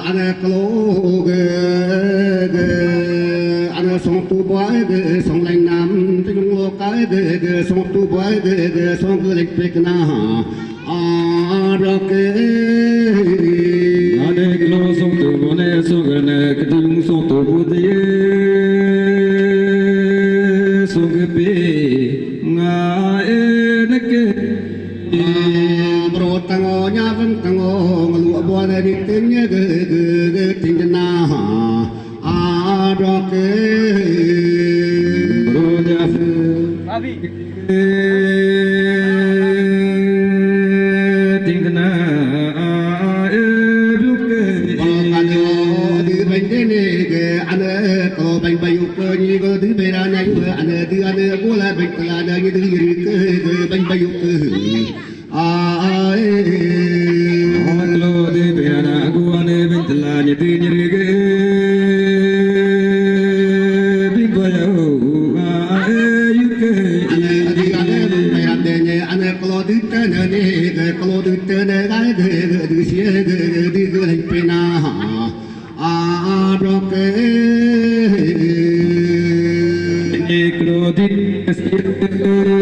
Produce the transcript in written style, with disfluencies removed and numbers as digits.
anh clo anh song tu boy song lành nam tiếng lo cái song tu boy song cứ lịch việc na rock anh clo song tu boy song cái tiếng song tu boy song cái bi ngài nè bro tango nya vang tango lụa bò này đi tiếng nhớ tiếng na rock bro nya tiếng na anh có bánh bay uk như có thứ về ra nhanh anh thứ anh có là bánh là đời như thứ gì bánh bay uk lo de về ra cô anh bên là như thứ như cái bị bao uk anh có thứ tên này có thứ tên này cái thứ xía thứ hành pena rock एक रोदित